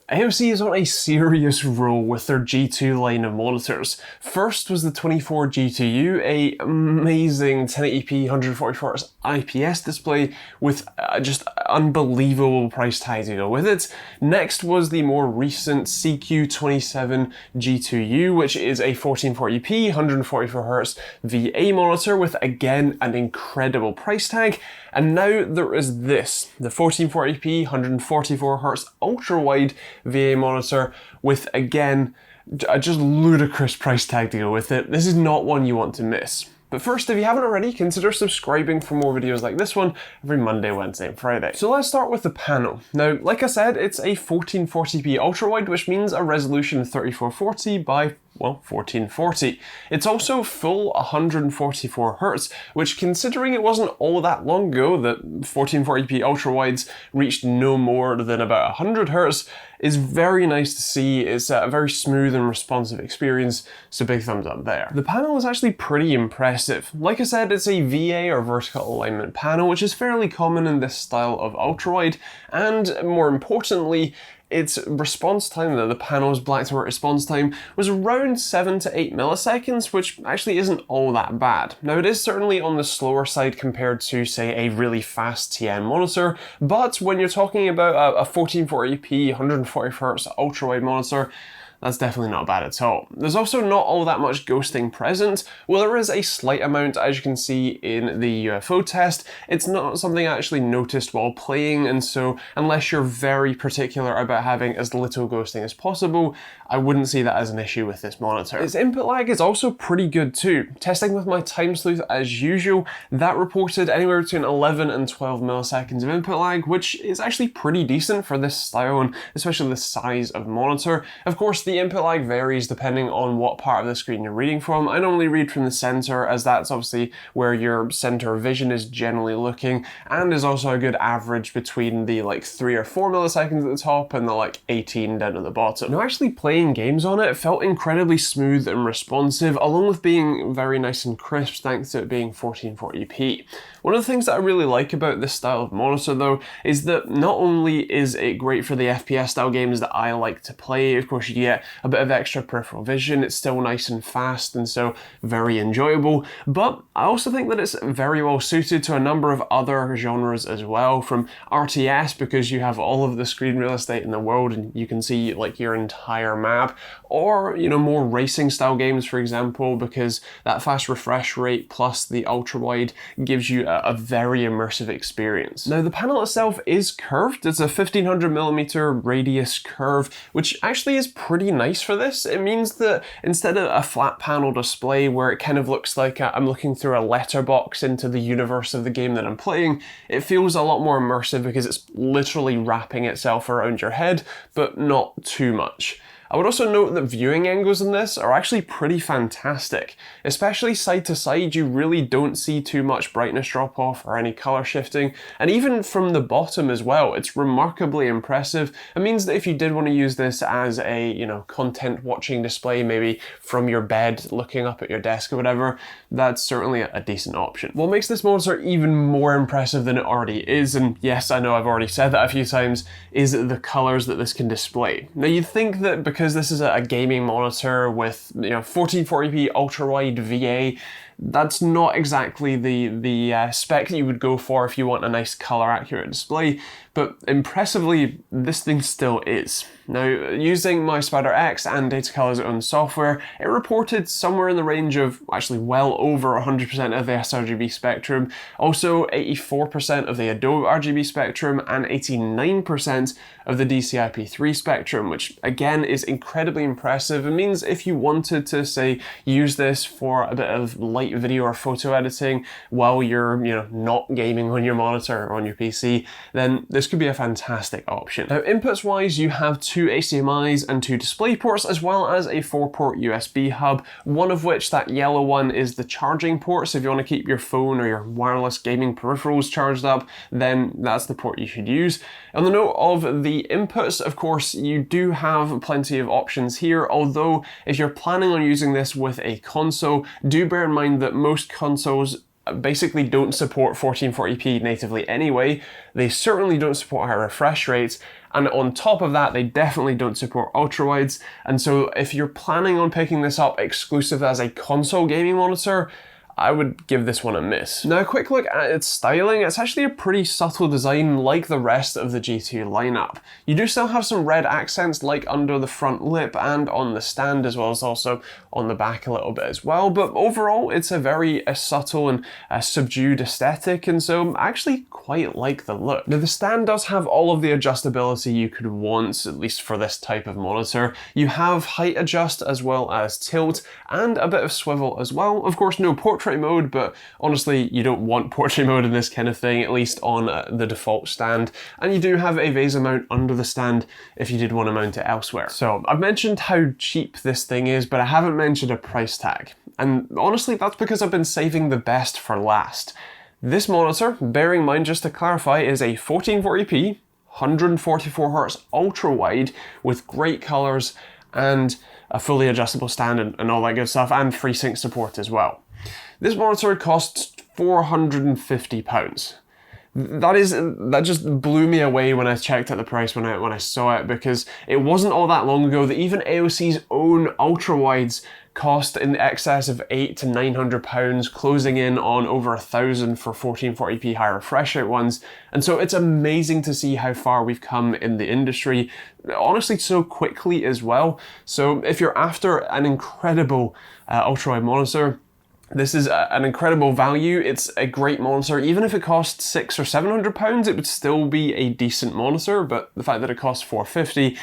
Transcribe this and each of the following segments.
AOC is on a serious roll with their G2 line of monitors. First was the 24G2U, a amazing 1080p 144Hz IPS display with just unbelievable price tag to go with it. Next was the more recent CQ27G2U, which is a 1440p 144Hz VA monitor with again an incredible price tag. And now there is this, the 1440p 144Hz ultra-wide VA monitor with, again, a just ludicrous price tag to go with it. This is not one you want to miss. But first, if you haven't already, consider subscribing for more videos like this one every Monday, Wednesday, and Friday. So let's start with the panel. Now, like I said, it's a 1440p ultra-wide, which means a resolution of 3440 by, well, 1440. It's also full 144Hz, which, considering it wasn't all that long ago that 1440p ultra-wides reached no more than about 100Hz, is very nice to see. It's a very smooth and responsive experience, so big thumbs up there. The panel is actually pretty impressive. Like I said, it's a VA or vertical alignment panel, which is fairly common in this style of ultrawide, and more importantly, its response time, the panel's black to white response time, was around 7 to 8 milliseconds, which actually isn't all that bad. Now, it is certainly on the slower side compared to, say, a really fast TN monitor, but when you're talking about a 1440p 144Hz ultra-wide monitor, that's definitely not bad at all. There's also not all that much ghosting present. Well, there is a slight amount, as you can see in the UFO test. It's not something I actually noticed while playing, and so unless you're very particular about having as little ghosting as possible, I wouldn't see that as an issue with this monitor. Its input lag is also pretty good too. Testing with my time sleuth as usual, that reported anywhere between 11 and 12 milliseconds of input lag, which is actually pretty decent for this style and especially the size of monitor. Of course, the input lag varies depending on what part of the screen you're reading from. I normally read from the center, as that's obviously where your center of vision is generally looking, and is also a good average between the 3 or 4 milliseconds at the top and the 18 down at the bottom. Now, actually playing games on it felt incredibly smooth and responsive, along with being very nice and crisp thanks to it being 1440p. One of the things that I really like about this style of monitor though is that not only is it great for the FPS style games that I like to play, of course you get a bit of extra peripheral vision, it's still nice and fast and so very enjoyable, but I also think that it's very well suited to a number of other genres as well, from RTS because you have all of the screen real estate in the world and you can see your entire map, or more racing style games, for example, because that fast refresh rate plus the ultra wide gives you a very immersive experience. Now, the panel itself is curved. It's a 1500mm radius curve, which actually is pretty nice for this. It means that instead of a flat panel display where it kind of looks like I'm looking through a letterbox into the universe of the game that I'm playing, it feels a lot more immersive because it's literally wrapping itself around your head, but not too much. I would also note that viewing angles in this are actually pretty fantastic. Especially side to side, you really don't see too much brightness drop off or any color shifting, and even from the bottom as well, it's remarkably impressive. It means that if you did want to use this as a, content watching display, maybe from your bed looking up at your desk or whatever, that's certainly a decent option. What makes this monitor even more impressive than it already is, and yes, I know I've already said that a few times, is the colors that this can display. Now, you'd think that because this is a gaming monitor with 1440p ultra-wide VA, that's not exactly the spec that you would go for if you want a nice color accurate display, but impressively this thing still is. Now, using my Spider X and Datacolor's own software, it reported somewhere in the range of actually well over 100% of the sRGB spectrum, also 84% of the Adobe RGB spectrum, and 89% of the DCI-P3 spectrum, which again is incredibly impressive. It means if you wanted to, say, use this for a bit of light video or photo editing while you're not gaming on your monitor or on your PC, then this could be a fantastic option. Now, inputs wise, you have 2 HDMIs and 2 display ports, as well as a 4-port USB hub, one of which, that yellow one, is the charging port. So if you want to keep your phone or your wireless gaming peripherals charged up, then that's the port you should use. On the note of the inputs, of course, you do have plenty of options here, although if you're planning on using this with a console, do bear in mind that most consoles basically don't support 1440p natively anyway. They certainly don't support high refresh rates, And on top of that, they definitely don't support ultrawides. And so if you're planning on picking this up exclusive as a console gaming monitor, I would give this one a miss. Now a quick look at its styling, it's actually a pretty subtle design like the rest of the G2 lineup. You do still have some red accents like under the front lip and on the stand, as well as also on the back a little bit as well, but overall it's a very subtle and subdued aesthetic, and so I actually quite like the look. Now the stand does have all of the adjustability you could want, at least for this type of monitor. You have height adjust as well as tilt and a bit of swivel as well. Of course no portrait mode, but honestly you don't want portrait mode in this kind of thing, at least on the default stand. And you do have a VESA mount under the stand if you did want to mount it elsewhere. So I've mentioned how cheap this thing is, but I haven't mentioned a price tag. And honestly that's because I've been saving the best for last. This monitor, bearing in mind just to clarify, is a 1440p 144Hz ultra wide with great colors and a fully adjustable stand and all that good stuff, and FreeSync support as well. This monitor costs £450. That just blew me away when I checked at the price when I saw it, because it wasn't all that long ago that even AOC's own ultrawides cost in excess of £800 to £900, closing in on over £1,000 for 1440p high refresh rate ones. And so it's amazing to see how far we've come in the industry, honestly so quickly as well. So if you're after an incredible ultrawide monitor, this is an incredible value. It's a great monitor. Even if it costs £600 or £700, it would still be a decent monitor, but the fact that it costs £450,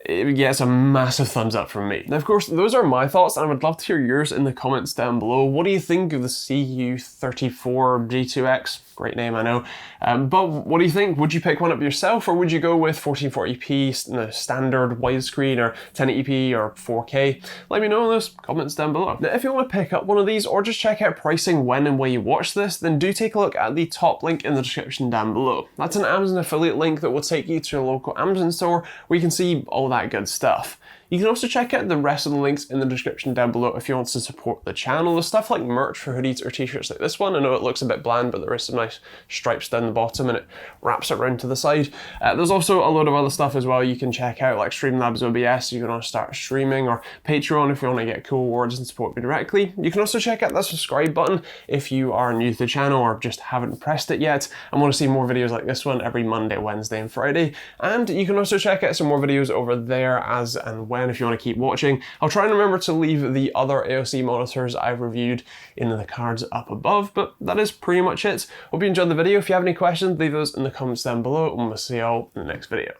it gets a massive thumbs up from me. Now, of course, those are my thoughts, and I would love to hear yours in the comments down below. What do you think of the CU34G2X? Great name, I know. But what do you think? Would you pick one up yourself, or would you go with 1440p standard widescreen, or 1080p, or 4K? Let me know in those comments down below. Now, if you want to pick up one of these, or just check out pricing when and where you watch this, then do take a look at the top link in the description down below. That's an Amazon affiliate link that will take you to your local Amazon store, where you can see all that good stuff. You can also check out the rest of the links in the description down below if you want to support the channel. There's stuff like merch for hoodies or t-shirts like this one. I know it looks a bit bland, but there is some nice stripes down the bottom and it wraps around to the side. There's also a load of other stuff as well you can check out, like Streamlabs OBS, you can want to start streaming, or Patreon if you want to get cool awards and support me directly. You can also check out that subscribe button if you are new to the channel or just haven't pressed it yet and want to see more videos like this one every Monday, Wednesday and Friday. And you can also check out some more videos over there as and when if you want to keep watching. I'll try and remember to leave the other AOC monitors I've reviewed in the cards up above, but that is pretty much it. Hope you enjoyed the video. If you have any questions, leave those in the comments down below, and we'll see you all in the next video.